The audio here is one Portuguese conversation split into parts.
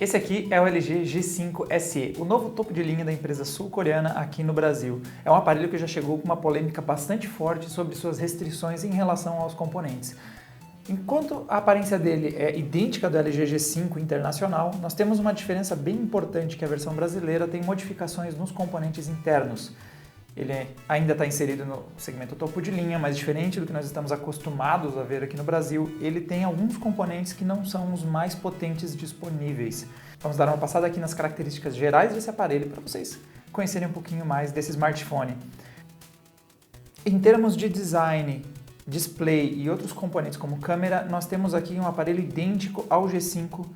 Esse aqui é o LG G5 SE, o novo topo de linha da empresa sul-coreana aqui no Brasil. É um aparelho que já chegou com uma polêmica bastante forte sobre suas restrições em relação aos componentes. Enquanto a aparência dele é idêntica do LG G5 internacional, nós temos uma diferença bem importante, que a versão brasileira tem modificações nos componentes internos. Ele ainda está inserido no segmento topo de linha, mas diferente do que nós estamos acostumados a ver aqui no Brasil, ele tem alguns componentes que não são os mais potentes disponíveis. Vamos dar uma passada aqui nas características gerais desse aparelho para vocês conhecerem um pouquinho mais desse smartphone. Em termos de design, display e outros componentes como câmera, nós temos aqui um aparelho idêntico ao G5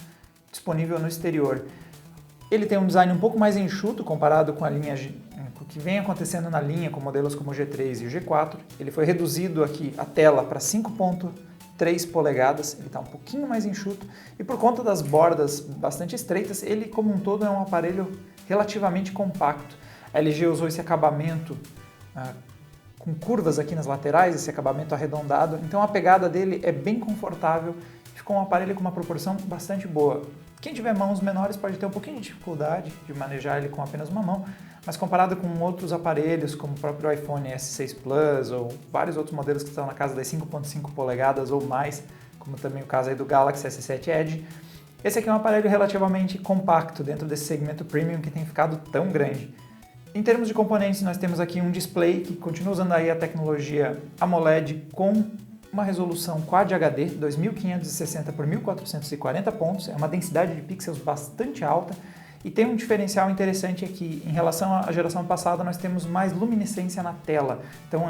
disponível no exterior. Ele tem um design um pouco mais enxuto comparado com a linha que vem acontecendo na linha com modelos como o G3 e o G4. Ele foi reduzido aqui a tela para 5.3 polegadas, ele está um pouquinho mais enxuto e por conta das bordas bastante estreitas, ele como um todo é um aparelho relativamente compacto. A LG usou esse acabamento com curvas aqui nas laterais, esse acabamento arredondado, então a pegada dele é bem confortável, ficou um aparelho com uma proporção bastante boa. Quem tiver mãos menores pode ter um pouquinho de dificuldade de manejar ele com apenas uma mão, mas comparado com outros aparelhos, como o próprio iPhone S6 Plus ou vários outros modelos que estão na casa das 5.5 polegadas ou mais, como também o caso aí do Galaxy S7 Edge, esse aqui é um aparelho relativamente compacto dentro desse segmento premium que tem ficado tão grande. Em termos de componentes, nós temos aqui um display que continua usando aí a tecnologia AMOLED com uma resolução Quad HD 2560 por 1440 pontos, é uma densidade de pixels bastante alta e tem um diferencial interessante aqui. Em relação à geração passada, nós temos mais luminescência na tela. Então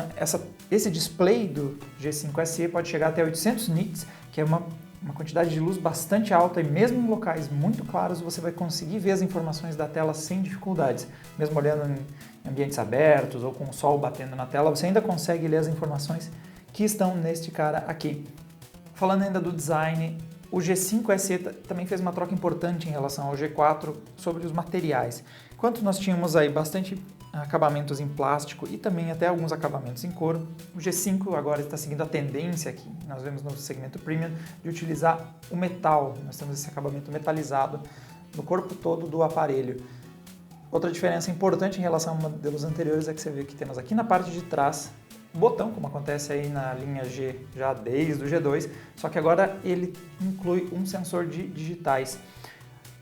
esse display do G5 SE pode chegar até 800 nits, que é uma quantidade de luz bastante alta e mesmo em locais muito claros você vai conseguir ver as informações da tela sem dificuldades. Mesmo olhando em ambientes abertos ou com o sol batendo na tela, você ainda consegue ler as informações que estão neste cara aqui. Falando ainda do design, o G5 SE também fez uma troca importante em relação ao G4 sobre os materiais. Enquanto nós tínhamos aí bastante acabamentos em plástico e também até alguns acabamentos em couro, o G5 agora está seguindo a tendência aqui, nós vemos no segmento premium, de utilizar o metal. Nós temos esse acabamento metalizado no corpo todo do aparelho. Outra diferença importante em relação a modelos anteriores é que você vê que temos aqui na parte de trás botão, como acontece aí na linha G já desde o G2, só que agora ele inclui um sensor de digitais.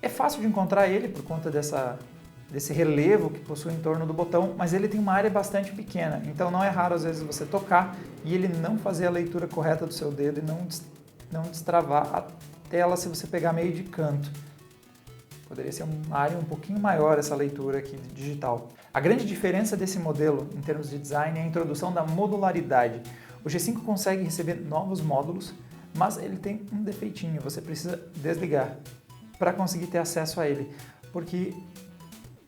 É fácil de encontrar ele por conta desse relevo que possui em torno do botão, mas ele tem uma área bastante pequena, então não é raro às vezes você tocar e ele não fazer a leitura correta do seu dedo e não destravar a tela se você pegar meio de canto. Poderia ser uma área um pouquinho maior essa leitura aqui digital. A grande diferença desse modelo em termos de design é a introdução da modularidade. O G5 consegue receber novos módulos, mas ele tem um defeitinho, você precisa desligar para conseguir ter acesso a ele, porque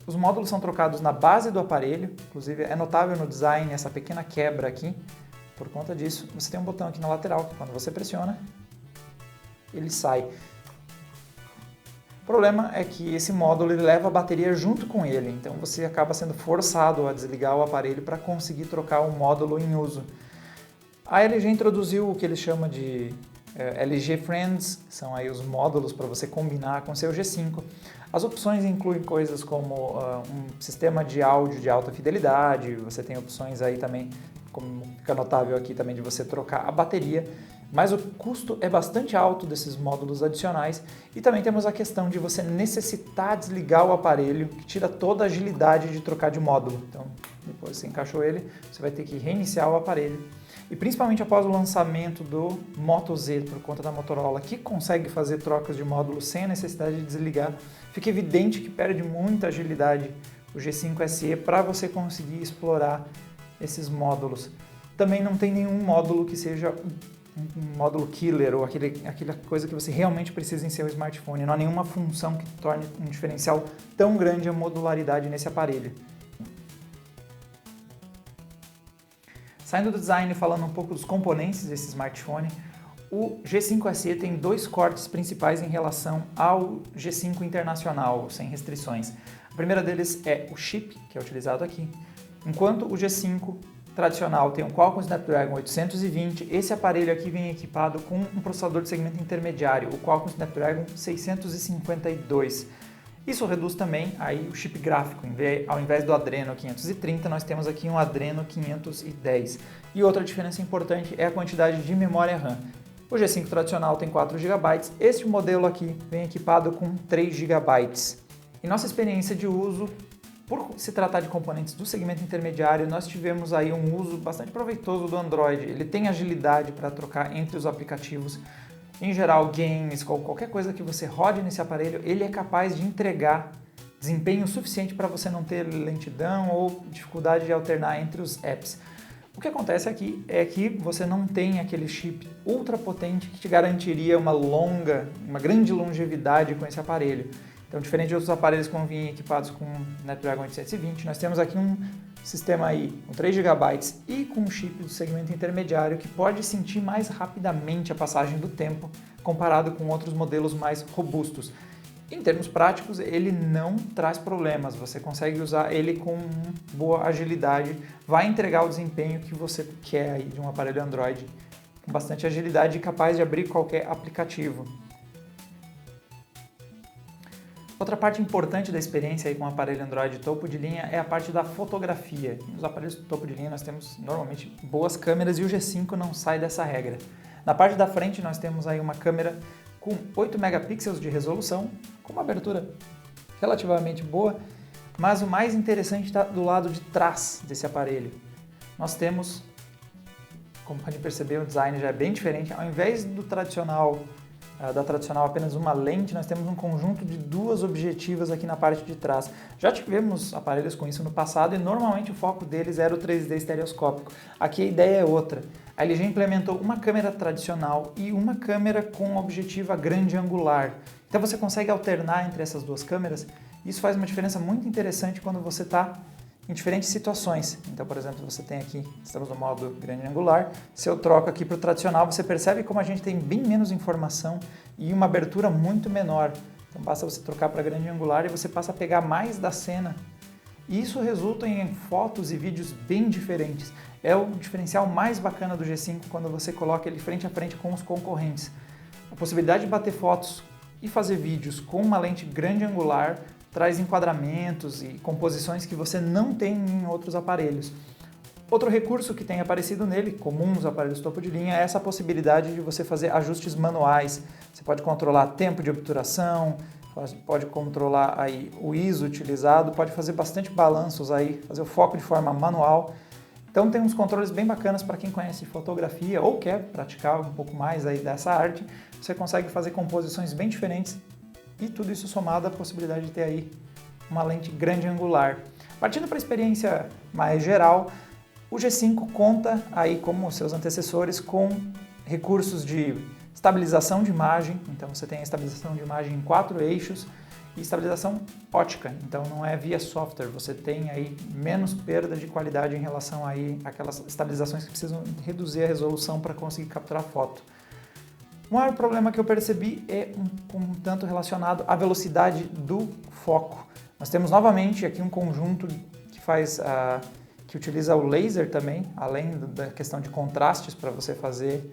os módulos são trocados na base do aparelho, inclusive é notável no design essa pequena quebra aqui. Por conta disso, você tem um botão aqui na lateral que quando você pressiona, ele sai. O problema é que esse módulo ele leva a bateria junto com ele, então você acaba sendo forçado a desligar o aparelho para conseguir trocar o módulo em uso. A LG introduziu o que eles chamam de LG Friends, são aí os módulos para você combinar com seu G5. As opções incluem coisas como um sistema de áudio de alta fidelidade, você tem opções aí também, como fica notável aqui também, de você trocar a bateria, mas o custo é bastante alto desses módulos adicionais e também temos a questão de você necessitar desligar o aparelho, que tira toda a agilidade de trocar de módulo. Então, depois você encaixou ele, você vai ter que reiniciar o aparelho. E principalmente após o lançamento do Moto Z, por conta da Motorola, que consegue fazer trocas de módulo sem a necessidade de desligar, fica evidente que perde muita agilidade o G5 SE para você conseguir explorar esses módulos. Também não tem nenhum módulo que seja um módulo killer ou aquela coisa que você realmente precisa em seu smartphone. Não há nenhuma função que torne um diferencial tão grande a modularidade nesse aparelho. Saindo do design e falando um pouco dos componentes desse smartphone, o G5 SE tem dois cortes principais em relação ao G5 internacional, sem restrições. A primeira deles é o chip, que é utilizado aqui, enquanto o G5 tradicional tem um Qualcomm Snapdragon 820, esse aparelho aqui vem equipado com um processador de segmento intermediário, o Qualcomm Snapdragon 652. Isso reduz também aí o chip gráfico, ao invés do Adreno 530, nós temos aqui um Adreno 510. E outra diferença importante é a quantidade de memória RAM. O G5 tradicional tem 4 GB, este modelo aqui vem equipado com 3 GB. Em nossa experiência de uso, por se tratar de componentes do segmento intermediário, nós tivemos aí um uso bastante proveitoso do Android. Ele tem agilidade para trocar entre os aplicativos. Em geral, games, qualquer coisa que você rode nesse aparelho, ele é capaz de entregar desempenho suficiente para você não ter lentidão ou dificuldade de alternar entre os apps. O que acontece aqui é que você não tem aquele chip ultra potente que te garantiria uma grande longevidade com esse aparelho. Então, diferente de outros aparelhos que vão vir equipados com Snapdragon 820, nós temos aqui um sistema aí com 3 GB e com um chip do segmento intermediário que pode sentir mais rapidamente a passagem do tempo comparado com outros modelos mais robustos. Em termos práticos, ele não traz problemas, você consegue usar ele com boa agilidade, vai entregar o desempenho que você quer aí de um aparelho Android com bastante agilidade e capaz de abrir qualquer aplicativo. Outra parte importante da experiência aí com o aparelho Android topo de linha é a parte da fotografia. Nos aparelhos topo de linha nós temos normalmente boas câmeras e o G5 não sai dessa regra. Na parte da frente nós temos aí uma câmera com 8 megapixels de resolução, com uma abertura relativamente boa, mas o mais interessante está do lado de trás desse aparelho. Nós temos, como pode perceber, o design já é bem diferente. Ao invés do tradicional apenas uma lente, nós temos um conjunto de duas objetivas aqui na parte de trás. Já tivemos aparelhos com isso no passado e normalmente o foco deles era o 3D estereoscópico. Aqui a ideia é outra. A LG implementou uma câmera tradicional e uma câmera com objetiva grande angular. Então você consegue alternar entre essas duas câmeras. Isso faz uma diferença muito interessante quando você está em diferentes situações. Então, por exemplo, você tem aqui, estamos no modo grande angular, se eu troco aqui para o tradicional, você percebe como a gente tem bem menos informação e uma abertura muito menor. Então basta você trocar para grande angular e você passa a pegar mais da cena. E isso resulta em fotos e vídeos bem diferentes. É o diferencial mais bacana do G5 quando você coloca ele frente a frente com os concorrentes. A possibilidade de bater fotos e fazer vídeos com uma lente grande angular traz enquadramentos e composições que você não tem em outros aparelhos. Outro recurso que tem aparecido nele, comum nos aparelhos topo de linha, é essa possibilidade de você fazer ajustes manuais. Você pode controlar tempo de obturação, pode controlar aí o ISO utilizado, pode fazer bastante balanços aí, fazer o foco de forma manual. Então tem uns controles bem bacanas para quem conhece fotografia ou quer praticar um pouco mais aí dessa arte. Você consegue fazer composições bem diferentes e tudo isso somado à possibilidade de ter aí uma lente grande angular. Partindo para a experiência mais geral, o G5 conta aí, como seus antecessores, com recursos de estabilização de imagem. Então você tem a estabilização de imagem em 4 eixos e estabilização ótica, então não é via software, você tem aí menos perda de qualidade em relação aí àquelas estabilizações que precisam reduzir a resolução para conseguir capturar foto. O maior problema que eu percebi é um tanto relacionado à velocidade do foco. Nós temos novamente aqui um conjunto que utiliza o laser também, além da questão de contrastes para você fazer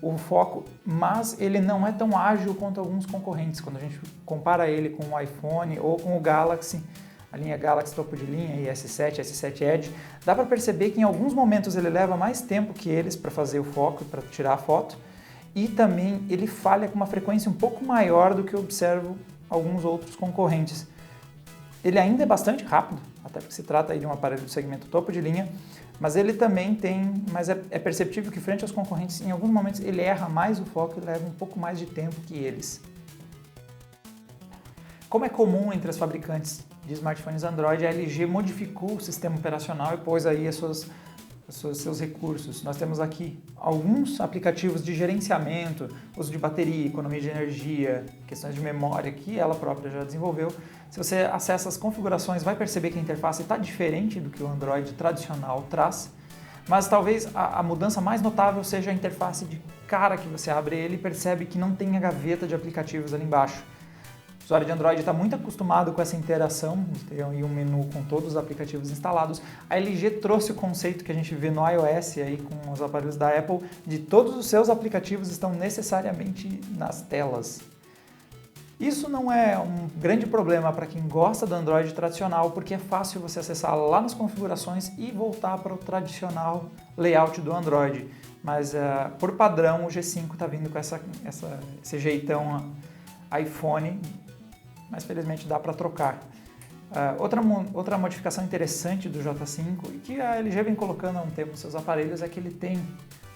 o foco, mas ele não é tão ágil quanto alguns concorrentes. Quando a gente compara ele com o iPhone ou com o Galaxy, a linha Galaxy topo de linha e S7, S7 Edge, dá para perceber que em alguns momentos ele leva mais tempo que eles para fazer o foco, para tirar a foto, e também ele falha com uma frequência um pouco maior do que eu observo alguns outros concorrentes. Ele ainda é bastante rápido, até porque se trata aí de um aparelho do segmento topo de linha, mas ele também tem, é perceptível que frente aos concorrentes, em alguns momentos ele erra mais o foco e leva um pouco mais de tempo que eles. Como é comum entre as fabricantes de smartphones Android, a LG modificou o sistema operacional e pôs aí seus recursos. Nós temos aqui alguns aplicativos de gerenciamento, uso de bateria, economia de energia, questões de memória que ela própria já desenvolveu. Se você acessa as configurações, vai perceber que a interface está diferente do que o Android tradicional traz, mas talvez a mudança mais notável seja a interface de cara que você abre ele e percebe que não tem a gaveta de aplicativos ali embaixo. usuário de Android está muito acostumado com essa interação, tem aí um menu com todos os aplicativos instalados. A LG trouxe o conceito que a gente vê no iOS aí com os aparelhos da Apple, de todos os seus aplicativos estão necessariamente nas telas. Isso não é um grande problema para quem gosta do Android tradicional, porque é fácil você acessar lá nas configurações e voltar para o tradicional layout do Android. Mas por padrão o G5 está vindo com esse jeitão iPhone, mas felizmente dá para trocar. Outra modificação interessante do J5 e que a LG vem colocando há um tempo nos seus aparelhos é que ele tem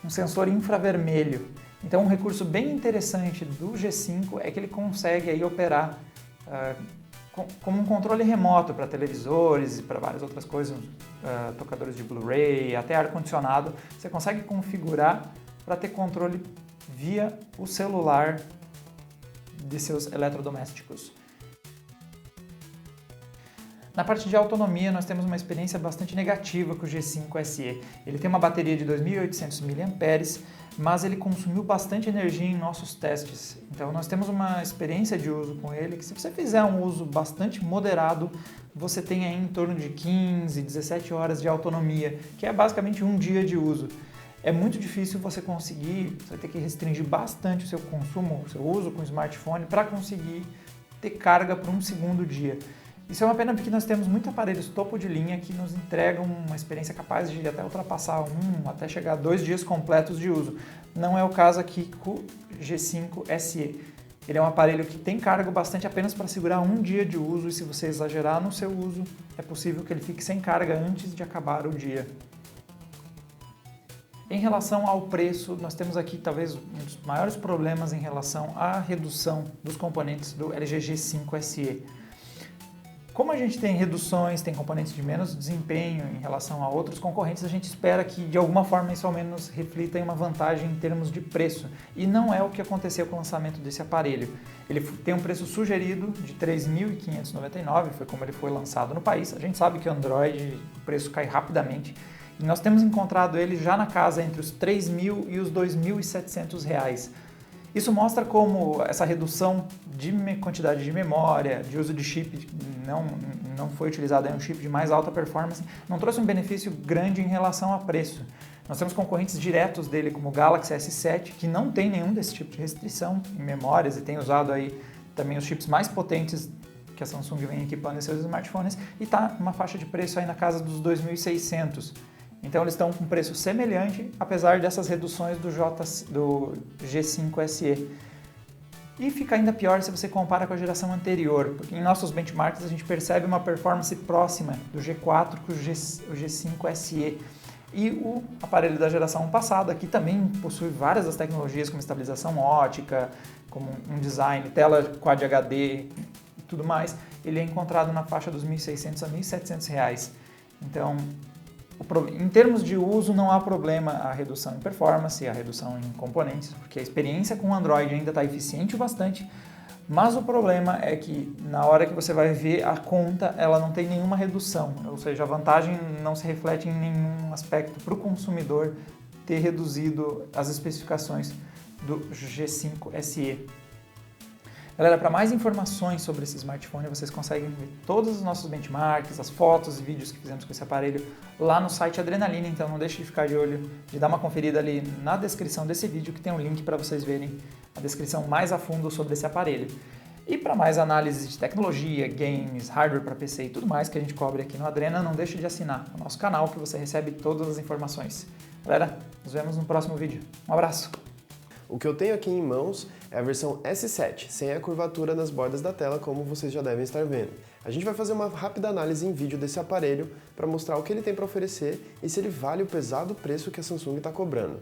um sensor infravermelho. Então um recurso bem interessante do G5 é que ele consegue aí operar como um controle remoto para televisores e para várias outras coisas, tocadores de Blu-ray, até ar-condicionado. Você consegue configurar para ter controle via o celular de seus eletrodomésticos. Na parte de autonomia, nós temos uma experiência bastante negativa com o G5 SE. Ele tem uma bateria de 2.800 mAh, mas ele consumiu bastante energia em nossos testes. Então nós temos uma experiência de uso com ele que, se você fizer um uso bastante moderado, você tem aí em torno de 15, 17 horas de autonomia, que é basicamente um dia de uso. É muito difícil você conseguir, você vai ter que restringir bastante o seu consumo, o seu uso com o smartphone para conseguir ter carga por um segundo dia. Isso é uma pena porque nós temos muitos aparelhos topo de linha que nos entregam uma experiência capaz de até ultrapassar até chegar a 2 dias completos de uso. Não é o caso aqui com o G5 SE. Ele é um aparelho que tem carga bastante apenas para segurar um dia de uso e se você exagerar no seu uso, é possível que ele fique sem carga antes de acabar o dia. Em relação ao preço, nós temos aqui talvez um dos maiores problemas em relação à redução dos componentes do LG G5 SE. Como a gente tem reduções, tem componentes de menos desempenho em relação a outros concorrentes, a gente espera que de alguma forma isso ao menos reflita em uma vantagem em termos de preço. E não é o que aconteceu com o lançamento desse aparelho. Ele tem um preço sugerido de R$ 3.599, foi como ele foi lançado no país. A gente sabe que o Android, o preço cai rapidamente. E nós temos encontrado ele já na casa entre os R$ 3.000 e os R$ 2.700. Isso mostra como essa redução de quantidade de memória, de uso de chip, não foi utilizado um chip de mais alta performance, não trouxe um benefício grande em relação a preço. Nós temos concorrentes diretos dele, como o Galaxy S7, que não tem nenhum desse tipo de restrição em memórias e tem usado aí também os chips mais potentes que a Samsung vem equipando em seus smartphones e está numa faixa de preço aí na casa dos 2.600. Então eles estão com um preço semelhante, apesar dessas reduções do G5 SE. E fica ainda pior se você compara com a geração anterior, porque em nossos benchmarks a gente percebe uma performance próxima do G4 com o G5 SE. E o aparelho da geração passada, que também possui várias das tecnologias, como estabilização ótica, como um design, tela Quad HD e tudo mais, ele é encontrado na faixa dos R$ 1.600 a R$ 1.700. Então, em termos de uso, não há problema a redução em performance, a redução em componentes, porque a experiência com o Android ainda está eficiente o bastante, mas o problema é que na hora que você vai ver a conta, ela não tem nenhuma redução, ou seja, a vantagem não se reflete em nenhum aspecto para o consumidor ter reduzido as especificações do G5 SE. Galera, para mais informações sobre esse smartphone, vocês conseguem ver todos os nossos benchmarks, as fotos e vídeos que fizemos com esse aparelho lá no site Adrenalina, então não deixe de ficar de olho, de dar uma conferida ali na descrição desse vídeo, que tem um link para vocês verem a descrição mais a fundo sobre esse aparelho. E para mais análise de tecnologia, games, hardware para PC e tudo mais que a gente cobre aqui no Adrena, não deixe de assinar o nosso canal que você recebe todas as informações. Galera, nos vemos no próximo vídeo. Um abraço! O que eu tenho aqui em mãos é a versão S7, sem a curvatura nas bordas da tela, como vocês já devem estar vendo. A gente vai fazer uma rápida análise em vídeo desse aparelho para mostrar o que ele tem para oferecer e se ele vale o pesado preço que a Samsung está cobrando.